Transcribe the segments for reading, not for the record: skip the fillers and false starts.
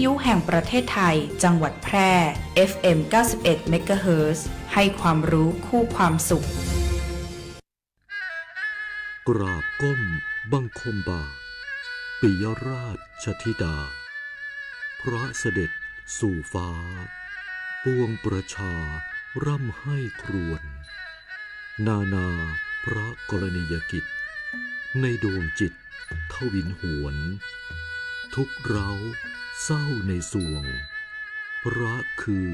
ยุแห่งประเทศไทยจังหวัดแพร่ FM 91 เมกะเฮิรตซ์ให้ความรู้คู่ความสุขกราบก้มบังคมบาทปิยราชธิดาพระเสด็จสู่ฟ้าปวงประชาร่ำให้ครวญนานาพระกรณียกิจในดวงจิตทวินหวนทุกเราเศร้าในสวงพระคือ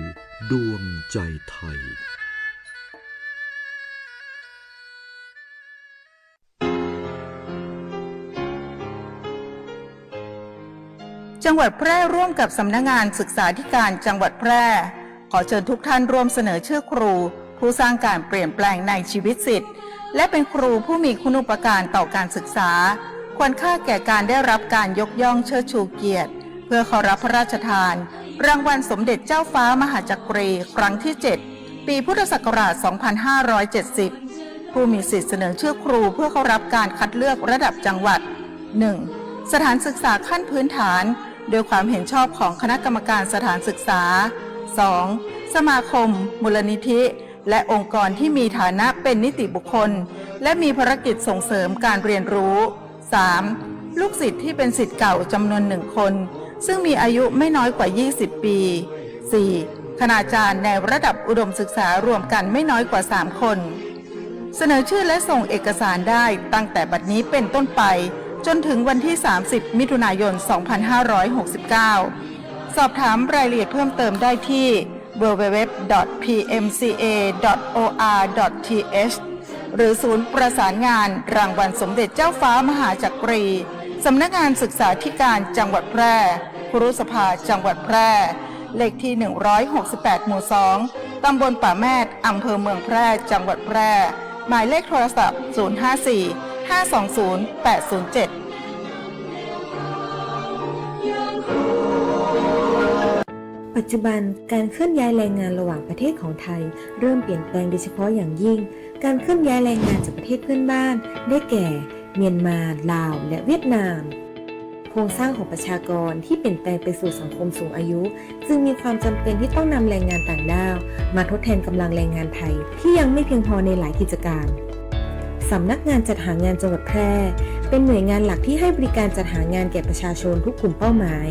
ดวงใจไทยจังหวัดแพร่ร่วมกับสำนักงานศึกษาธิการจังหวัดแพร่ขอเชิญทุกท่านร่วมเสนอชื่อครูผู้สร้างการเปลี่ยนแปลงในชีวิตศิษย์และเป็นครูผู้มีคุณูปการต่อการศึกษาควรค่าแก่การได้รับการยกย่องเชิดชูเกียรติเพื่อขอรับพระราชทานรางวัลสมเด็จเจ้าฟ้ามหาจักรีครั้งที่ 7 ปีพุทธศักราช 2570 ผู้มีสิทธิเสนอชื่อครูเพื่อเข้ารับการคัดเลือกระดับจังหวัด 1. สถานศึกษาขั้นพื้นฐานโดยความเห็นชอบของคณะกรรมการสถานศึกษา 2. สมาคมมูลนิธิและองค์กรที่มีฐานะเป็นนิติบุคคลและมีภารกิจส่งเสริมการเรียนรู้ 3. ลูกศิษย์ที่เป็นศิษย์เก่าจำนวน1 คนซึ่งมีอายุไม่น้อยกว่า20 ปี 4. คณาจารย์ในระดับอุดมศึกษารวมกันไม่น้อยกว่า3 คนเสนอชื่อและส่งเอกสารได้ตั้งแต่บัดนี้เป็นต้นไปจนถึงวันที่ 30 มิถุนายน 2569 สอบถามรายละเอียดเพิ่มเติมได้ที่ www.pmca.or.th หรือศูนย์ประสานงานรางวัลสมเด็จเจ้าฟ้ามหาจักรีสำนักงานศึกษาธิการจังหวัดแพร่ครุสภาจังหวัดแพร่เลขที่ 168 หมู่ 2 ตำบลป่าแมดอำเภอเมืองแพร่จังหวัดแพร่หมายเลขโทรศัพท์ 054-520-807ปัจจุบันการเคลื่อนย้ายแรงงานระหว่างประเทศของไทยเริ่มเปลี่ยนแปลงโดยเฉพาะอย่างยิ่งการเคลื่อนย้ายแรงงานจากประเทศเพื่อนบ้านได้แก่เมียนมาลาวและเวียดนามโครงสร้างของประชากรที่เปลี่ยนแปลงไปสู่สังคมสูงอายุจึงมีความจำเป็นที่ต้องนำแรงงานต่างด้าวมาทดแทนกำลังแรงงานไทยที่ยังไม่เพียงพอในหลายกิจการสำนักงานจัดหางานจังหวัดแพร่เป็นหน่วยงานหลักที่ให้บริการจัดหางานแก่ประชาชนทุกกลุ่มเป้าหมาย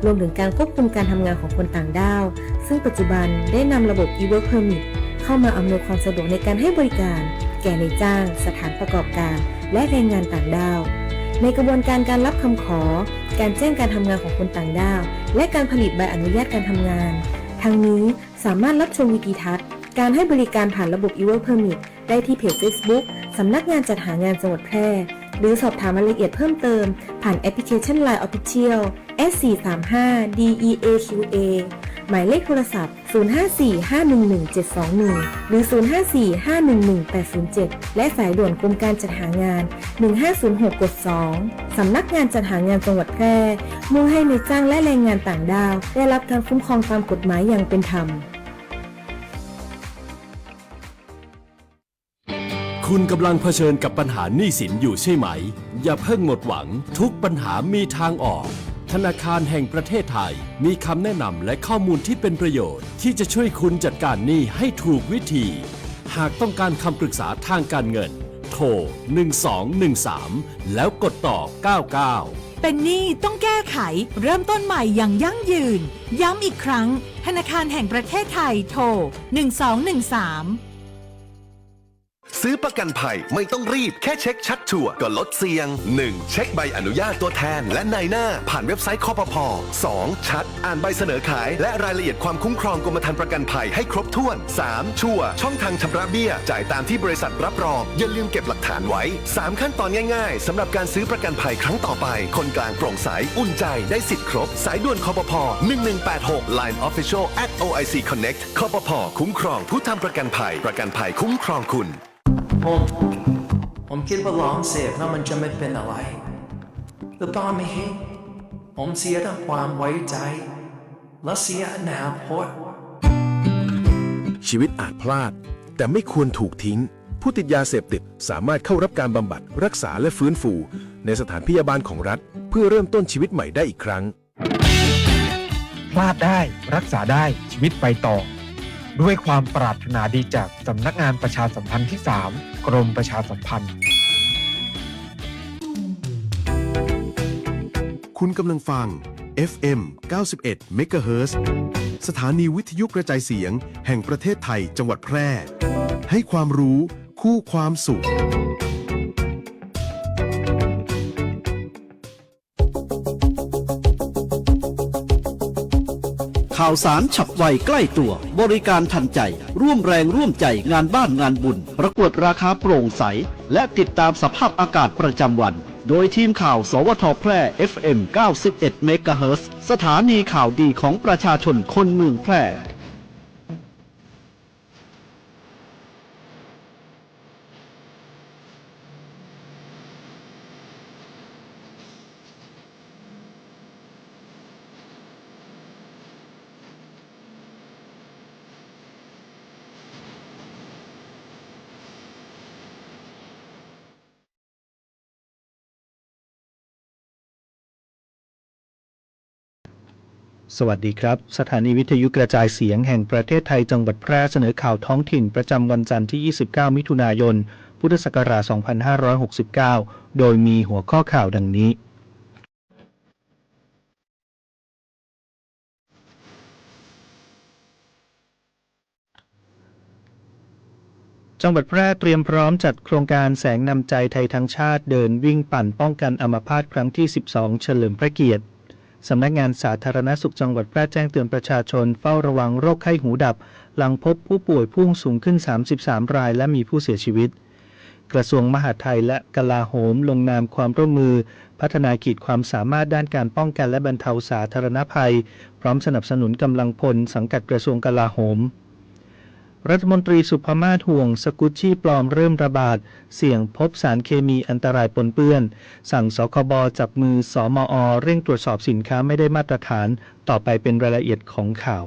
รวมถึงการควบคุมการทำงานของคนต่างด้าวซึ่งปัจจุบันได้นำระบบ e-work permit เข้ามาอำนวยความสะดวกในการให้บริการแก่นายจ้างสถานประกอบการและแรงงานต่างด้าวในกระบวนการการรับคำขอการแจ้งการทำงานของคนต่างด้าวและการผลิตใบอนุญาตการทำงานทั้งนี้สามารถรับชมวิดีทัศน์การให้บริการผ่านระบบ e-work permit ได้ที่เพจ Facebook สำนักงานจัดหางานจังหวัดแพร่หรือสอบถามรายละเอียดเพิ่มเติมผ่านแอปพลิเคชัน LINE Official S435DEAQA หมายเลขโทรศัพท์ 054-511-721 หรือ 054-511-807 และสายด่วนกรมการจัดหางาน 1506 กด 2 สำนักงานจัดหางานจังหวัดแพร่มุ่งให้นายจ้างและแรงงานต่างด้าวได้รับการคุ้มครองตามกฎหมายอย่างเป็นธรรมคุณกำลังเผชิญกับปัญหาหนี้สินอยู่ใช่ไหมอย่าเพิ่งหมดหวังทุกปัญหามีทางออกธนาคารแห่งประเทศไทยมีคำแนะนำและข้อมูลที่เป็นประโยชน์ที่จะช่วยคุณจัดการหนี้ให้ถูกวิธีหากต้องการคำปรึกษาทางการเงินโทร1213แล้วกดต่อ99เป็นหนี้ต้องแก้ไขเริ่มต้นใหม่อย่างยั่งยืนย้ำอีกครั้งธนาคารแห่งประเทศไทยโทร1213ซื้อประกันภัยไม่ต้องรีบแค่เช็คชัดชัวร์ก็ลดเสี่ยง 1. เช็คใบอนุญาตตัวแทนและนายหน้าผ่านเว็บไซต์คปภ. 2. ชัดอ่านใบเสนอขายและรายละเอียดความคุ้มครองกรมธรรม์ประกันภัยให้ครบถ้วน 3. ชัวร์ช่องทางชำระเบี้ยจ่ายตามที่บริษัทรับรองอย่าลืมเก็บหลักฐานไว้ 3. ขั้นตอนง่ายๆสำหรับการซื้อประกันภัยครั้งต่อไปคนกลางโปร่งใสอุ่นใจได้สิทธิ์ครบสายด่วนคปภ. 1186 Line Official @OIC Connect คปภ.คุ้มครองผู้ทำประกันภัยคุ้มครองคุณผมคิดว่าลองเสพแล้วมันจะไม่เป็นอะไรแต่ตอนนี้ผมเสียทั้งความไว้ใจและเสียอนาคตชีวิตอาจพลาดแต่ไม่ควรถูกทิ้งผู้ติดยาเสพติดสามารถเข้ารับการบำบัดรักษาและฟื้นฟูในสถานพยาบาลของรัฐเพื่อเริ่มต้นชีวิตใหม่ได้อีกครั้ง พลาดได้รักษาได้ชีวิตไปต่อด้วยความปรารถนาดีจากสำนักงานประชาสัมพันธ์ที่ 3 กรมประชาสัมพันธ์ คุณกำลังฟัง FM 91 MHz สถานีวิทยุกระจายเสียงแห่งประเทศไทยจังหวัดแพร่ให้ความรู้คู่ความสุขข่าวสารฉับไวใกล้ตัวบริการทันใจร่วมแรงร่วมใจงานบ้านงานบุญประกวดราคาโปร่งใสและติดตามสภาพอากาศประจำวันโดยทีมข่าวสวทแพร่ FM 91 MHz สถานีข่าวดีของประชาชนคนเมืองแพร่สวัสดีครับสถานีวิทยุกระจายเสียงแห่งประเทศไทยจังหวัดแพร่เสนอข่าวท้องถิ่นประจำวันจันทร์ที่ 29 มิถุนายน พุทธศักราช 2569 โดยมีหัวข้อข่าวดังนี้จังหวัดแพร่เตรียมพร้อมจัดโครงการแสงนำใจไทยทั้งชาติเดินวิ่งปั่นป้องกันอัมพาตครั้งที่ 12 เฉลิมพระเกียรติสำนักงานสาธารณสุขจังหวัดแพร่แจ้งเตือนประชาชนเฝ้าระวังโรคไข้หูดับหลังพบผู้ป่วยพุ่งสูงขึ้น 33 รายและมีผู้เสียชีวิตกระทรวงมหาดไทยและกลาโหมลงนามความร่วมมือพัฒนาขีดความสามารถด้านการป้องกันและบรรเทาสาธารณภัยพร้อมสนับสนุนกำลังพลสังกัดกระทรวงกลาโหมรัฐมนตรีสุภมาศห่วงสกุชชี่ปลอมเริ่มระบาดเสี่ยงพบสารเคมีอันตรายปนเปื้อนสั่งสคบจับมือสมอเร่งตรวจสอบสินค้าไม่ได้มาตรฐานต่อไปเป็นรายละเอียดของข่าว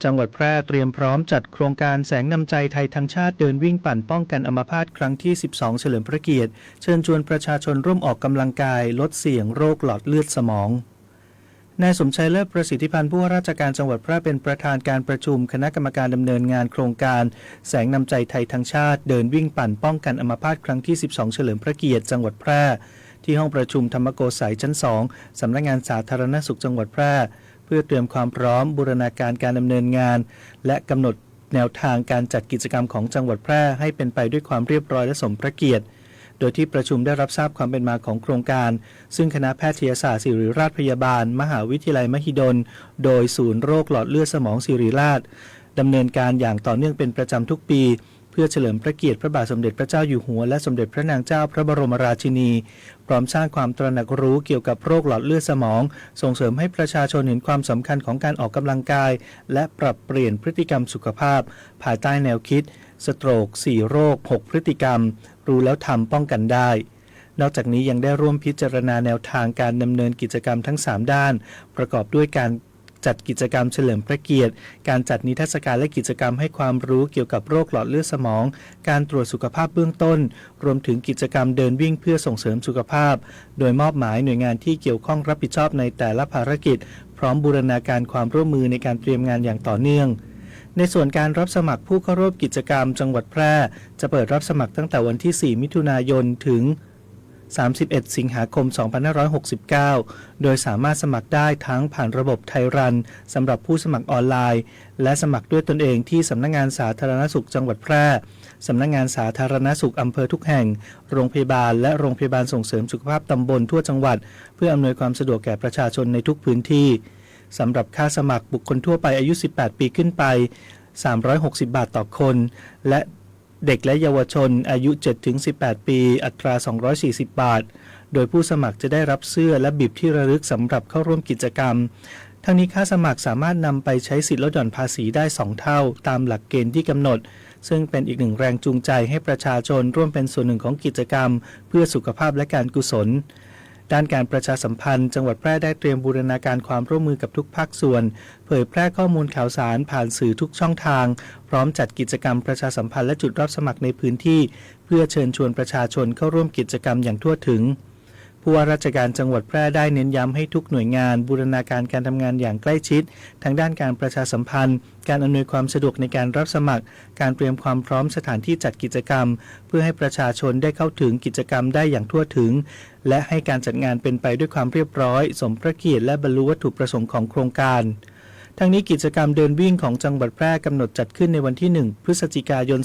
จังหวัดแพร่เตรียมพร้อมจัดโครงการแสงนำใจไทยทั้งชาติเดินวิ่งปั่นป้องกันอัมพาตครั้งที่ 12 เฉลิมพระเกียรติเชิญชวนประชาชนร่วมออกกำลังกายลดเสี่ยงโรคหลอดเลือดสมองนายสมชัยเลิศประสิทธิพันธ์ผู้ว่าราชการจังหวัดแพร่เป็นประธานการประชุมคณะกรรมการดำเนินงานโครงการแสงนำใจไทยทั้งชาติเดินวิ่งปั่นป้องกันอัมพาตครั้งที่ 12 เฉลิมพระเกียรติจังหวัดแพร่ที่ห้องประชุมธรรมโกสัยชั้น 2 สำนักงานสาธารณสุขจังหวัดแพร่เพื่อเตรียมความพร้อมบูรณาการการดำเนินงานและกำหนดแนวทางการจัดกิจกรรมของจังหวัดแพร่ให้เป็นไปด้วยความเรียบร้อยและสมพระเกียรติโดยที่ประชุมได้รับทราบความเป็นมาของโครงการซึ่งคณะแพทยศาสตร์ศิริราชพยาบาลมหาวิทยาลัยมหิดลโดยศูนย์โรคหลอดเลือดสมองศิริราชดำเนินการอย่างต่อเนื่องเป็นประจำทุกปีเพื่อเฉลิมพระเกียรติพระบาทสมเด็จพระเจ้าอยู่หัวและสมเด็จพระนางเจ้าพระบรมราชินีพร้อมสร้างความตระหนักรู้เกี่ยวกับโรคหลอดเลือดสมองส่งเสริมให้ประชาชนเห็นความสำคัญของการออกกำลังกายและปรับเปลี่ยนพฤติกรรมสุขภาพภายใต้แนวคิดสโตรก4โรค6พฤติกรรมรู้แล้วทำป้องกันได้นอกจากนี้ยังได้ร่วมพิจารณาแนวทางการดำเนินกิจกรรมทั้ง3ด้านประกอบด้วยการจัดกิจกรรมเฉลิมพระเกียรติการจัดนิทรรศการและกิจกรรมให้ความรู้เกี่ยวกับโรคหลอดเลือดสมองการตรวจสุขภาพเบื้องต้นรวมถึงกิจกรรมเดินวิ่งเพื่อส่งเสริมสุขภาพโดยมอบหมายหน่วยงานที่เกี่ยวข้องรับผิดชอบในแต่ละภารกิจพร้อมบูรณาการความร่วมมือในการเตรียมงานอย่างต่อเนื่องในส่วนการรับสมัครผู้เข้าร่วมกิจกรรมจังหวัดแพร่จะเปิดรับสมัครตั้งแต่วันที่ 4 มิถุนายนถึง31 สิงหาคม 2569 โดยสามารถสมัครได้ทั้งผ่านระบบไทยรันสำหรับผู้สมัครออนไลน์และสมัครด้วยตนเองที่สำนักงานสาธารณสุขจังหวัดแพร่สำนักงานสาธารณสุขอำเภอทุกแห่งโรงพยาบาลและโรงพยาบาลส่งเสริมสุขภาพตำบลทั่วจังหวัดเพื่ออำนวยความสะดวกแก่ประชาชนในทุกพื้นที่สำหรับค่าสมัครบุคคลทั่วไปอายุ 18 ปีขึ้นไป 360 บาทต่อคนและเด็กและเยาวชนอายุ 7-18 ปีอัตรา 240 บาท โดยผู้สมัครจะได้รับเสื้อและบิบที่ระลึกสำหรับเข้าร่วมกิจกรรมทั้งนี้ค่าสมัครสามารถนำไปใช้สิทธิลดหย่อนภาษีได้2 เท่าตามหลักเกณฑ์ที่กำหนดซึ่งเป็นอีกหนึ่งแรงจูงใจให้ประชาชนร่วมเป็นส่วนหนึ่งของกิจกรรมเพื่อสุขภาพและการกุศลด้านการประชาสัมพันธ์จังหวัดแพร่ได้เตรียมบูรณาการความร่วมมือกับทุกภาคส่วนเผยแพร่ข้อมูลข่าวสารผ่านสื่อทุกช่องทางพร้อมจัดกิจกรรมประชาสัมพันธ์และจุดรับสมัครในพื้นที่เพื่อเชิญชวนประชาชนเข้าร่วมกิจกรรมอย่างทั่วถึงผู้ว่าราชการจังหวัดแพร่ได้เน้นย้ำให้ทุกหน่วยงานบูรณาการการทำงานอย่างใกล้ชิดทั้งด้านการประชาสัมพันธ์การอำนวยความสะดวกในการรับสมัครการเตรียมความพร้อมสถานที่จัดกิจกรรมเพื่อให้ประชาชนได้เข้าถึงกิจกรรมได้อย่างทั่วถึงและให้การจัดงานเป็นไปด้วยความเรียบร้อยสมพระเกียรติและบรรลุวัตถุประสงค์ของโครงการทั้งนี้กิจกรรมเดินวิ่งของจังหวัดแพร่กำหนดจัดขึ้นในวันที่ 1 พฤศจิกายน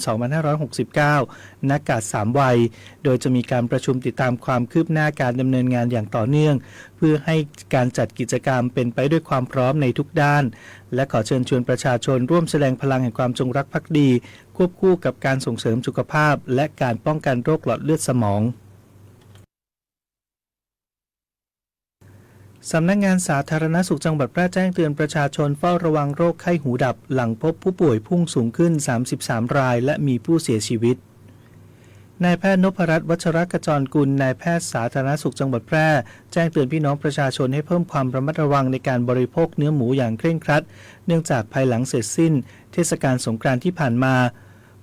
2569 ณ กาด3 วัยโดยจะมีการประชุมติดตามความคืบหน้าการดำเนินงานอย่างต่อเนื่องเพื่อให้การจัดกิจกรรมเป็นไปด้วยความพร้อมในทุกด้านและขอเชิญชวนประชาชนร่วมแสดงพลังแห่งความจงรักภักดีควบคู่กับการส่งเสริมสุขภาพและการป้องกันโรคหลอดเลือดสมองสำนักงานสาธารณสุขจังหวัดแพร่แจ้งเตือนประชาชนเฝ้าระวังโรคไข้หูดับหลังพบผู้ป่วยพุ่งสูงขึ้น33 รายและมีผู้เสียชีวิตนายแพทย์นพรัตน์วัชรกจรกุลนายแพทย์สาธารณสุขจังหวัดแพร่แจ้งเตือนพี่น้องประชาชนให้เพิ่มความระมัดระวังในการบริโภคเนื้อหมูอย่างเคร่งครัดเนื่องจากภายหลังเสร็จสิ้นเทศกาลสงกรานต์ที่ผ่านมา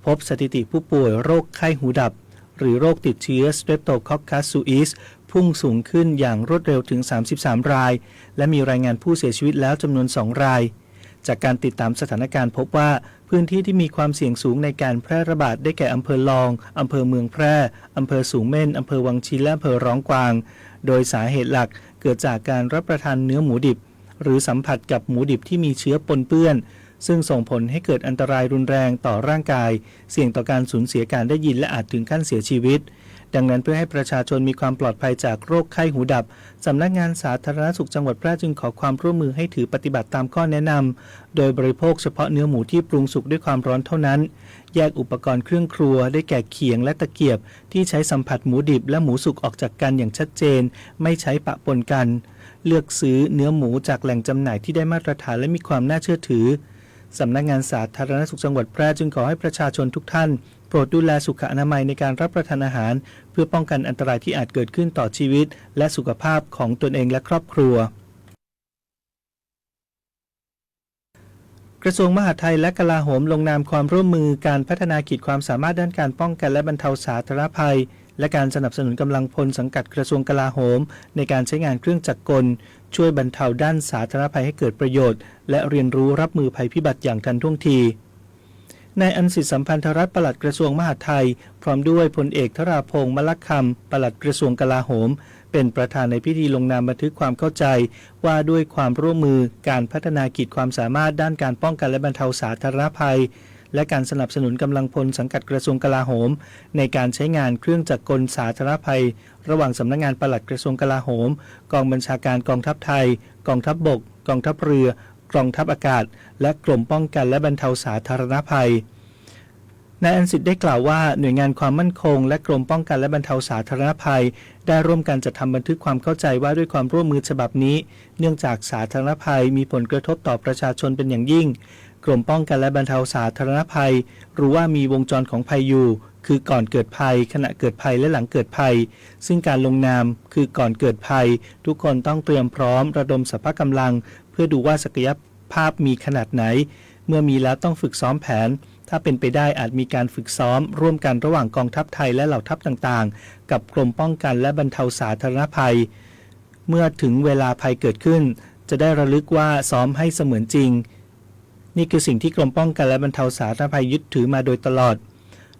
พบสถิติผู้ป่วยโรคไข้หูดับหรือโรคติดเชื้อ Streptococcus suisพุ่งสูงขึ้นอย่างรวดเร็วถึง33 รายและมีรายงานผู้เสียชีวิตแล้วจำนวน2 รายจากการติดตามสถานการณ์พบว่าพื้นที่ที่มีความเสี่ยงสูงในการแพร่ระบาดได้แก่อำเภอลองอำเภอเมืองแพร่อำเภอสูงเม่นอำเภอวังชินและอำเภอร้องกวางโดยสาเหตุหลักเกิดจากการรับประทานเนื้อหมูดิบหรือสัมผัสกับหมูดิบที่มีเชื้อปนเปื้อนซึ่งส่งผลให้เกิดอันตรายรุนแรงต่อร่างกายเสี่ยงต่อการสูญเสียการได้ยินและอาจถึงขั้นเสียชีวิตดังนั้นเพื่อให้ประชาชนมีความปลอดภัยจากโรคไข้หูดับสำนักงานสาธารณสุขจังหวัดแพร่จึงขอความร่วมมือให้ถือปฏิบัติตามข้อแนะนำโดยบริโภคเฉพาะเนื้อหมูที่ปรุงสุกด้วยความร้อนเท่านั้นแยกอุปกรณ์เครื่องครัวได้แก่เขียงและตะเกียบที่ใช้สัมผัสหมูดิบและหมูสุกออกจากกันอย่างชัดเจนไม่ใช้ปะปนกันเลือกซื้อเนื้อหมูจากแหล่งจำหน่ายที่ได้มาตรฐานและมีความน่าเชื่อถือสำนักงานสาธารณสุขจังหวัดแพร่จึงขอให้ประชาชนทุกท่านโปรดดูแลสุขอนามัยในการรับประทานอาหารเพื่อป้องกันอันตรายที่อาจเกิดขึ้นต่อชีวิตและสุขภาพของตนเองและครอบครัวกระทรวงมหาดไทยและกลาโหมลงนามความร่วมมือการพัฒนาขีดความสามารถด้านการป้องกันและบรรเทาสาธารณภัยและการสนับสนุนกำลังพลสังกัดกระทรวงกลาโหมในการใช้งานเครื่องจักรกลช่วยบรรเทาด้านสาธารณภัยให้เกิดประโยชน์และเรียนรู้รับมือภัยพิบัติอย่างทันท่วงทีนายอันสิทธิสัมพันธรัตน์ปลัดกระทรวงมหาดไทยพร้อมด้วยพลเอกธราพงษ์มลักคำปลัดกระทรวงกลาโหมเป็นประธานในพิธีลงนามบันทึกความเข้าใจว่าด้วยความร่วมมือการพัฒนาขีดความสามารถด้านการป้องกันและบรรเทาสาธารณภัยและการสนับสนุนกำลังพลสังกัดกระทรวงกลาโหมในการใช้งานเครื่องจักรกลสาธารณภัยระหว่างสำนักงานปลัดกระทรวงกลาโหมกองบัญชาการกองทัพไทยกองทัพบกกองทัพเรือกองทัพอากาศและกรมป้องกันและบรรเทาสาธารณภัยนายอันสิทธิ์ได้กล่าวว่าหน่วยงานความมั่นคงและกรมป้องกันและบรรเทาสาธารณภัยได้ร่วมกันจัดทำบันทึกความเข้าใจว่าด้วยความร่วมมือฉบับนี้เนื่องจากสาธารณภัยมีผลกระทบต่อประชาชนเป็นอย่างยิ่งกรมป้องกันและบรรเทาสาธารณภัยรู้ว่ามีวงจรของภัยอยู่คือก่อนเกิดภัยขณะเกิดภัยและหลังเกิดภัยซึ่งการลงนามคือก่อนเกิดภัยทุกคนต้องเตรียมพร้อมระดมสรรพกำลังเพื่อดูว่าศักยภาพมีขนาดไหนเมื่อมีแล้วต้องฝึกซ้อมแผนถ้าเป็นไปได้อาจมีการฝึกซ้อมร่วมกันระหว่างกองทัพไทยและเหล่าทัพต่างๆกับกรมป้องกันและบรรเทาสาธารณภัยเมื่อถึงเวลาภัยเกิดขึ้นจะได้ระลึกว่าซ้อมให้เสมือนจริงนี่คือสิ่งที่กรมป้องกันและบรรเทาสาธารณภัยยึดถือมาโดยตลอด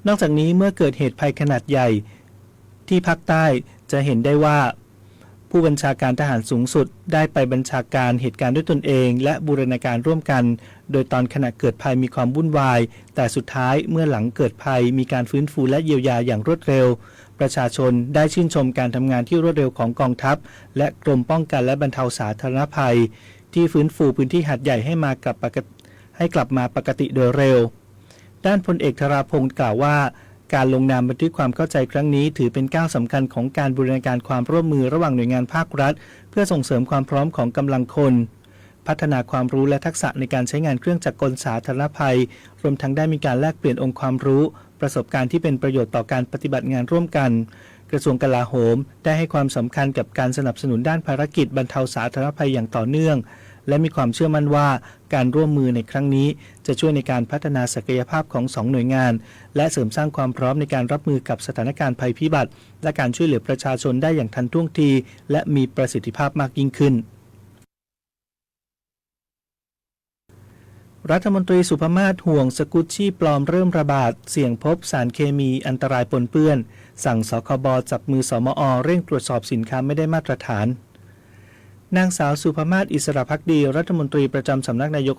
นอกจากนี้เมื่อเกิดเหตุภัยขนาดใหญ่ที่ภาคใต้จะเห็นได้ว่าผู้บัญชาการทหารสูงสุดได้ไปบัญชาการเหตุการณ์ด้วยตนเองและบูรณาการร่วมกันโดยตอนขณะเกิดภัยมีความวุ่นวายแต่สุดท้ายเมื่อหลังเกิดภัยมีการฟื้นฟูและเยียวยาอย่างรวดเร็วประชาชนได้ชื่นชมการทำงานที่รวดเร็วของกองทัพและกรมป้องกันและบรรเทาสาธารณภัยที่ฟื้นฟูพื้นที่หาดใหญ่ให้กลับมาปกติโดยเร็วด้านพลเอกธราพงษ์กล่าวว่า การลงนามบันทึกความเข้าใจครั้งนี้ถือเป็นก้าวสำคัญของการบูรณาการความร่วมมือระหว่างหน่วยงานภาครัฐเพื่อส่งเสริมความพร้อมของกำลังคนพัฒนาความรู้และทักษะในการใช้งานเครื่องจักรกลสาธารณภัยรวมทั้งได้มีการแลกเปลี่ยนองค์ความรู้ประสบการณ์ที่เป็นประโยชน์ต่อการปฏิบัติงานร่วมกันกระทรวงกลาโหมได้ให้ความสำคัญกับการสนับสนุนด้านภารกิจบรรเทาสาธารณภัยอย่างต่อเนื่องและมีความเชื่อมั่นว่าการร่วมมือในครั้งนี้จะช่วยในการพัฒนาศักยภาพของ2หน่วยงานและเสริมสร้างความพร้อมในการรับมือกับสถานการณ์ภัยพิบัติและการช่วยเหลือประชาชนได้อย่างทันท่วงทีและมีประสิทธิภาพมากยิ่งขึ้นรัฐมนตรีสุภมาศห่วงสกุชชี่ปลอมเริ่มระบาดเสี่ยงพบสารเคมีอันตรายปนเปื้อนสั่งสคบจับมือสมอเร่งตรวจสอบสินค้าไม่ได้มาตรฐานนางสาวสุภมาศอิสระภักดีรัฐมนตรีประจำสำนักนายก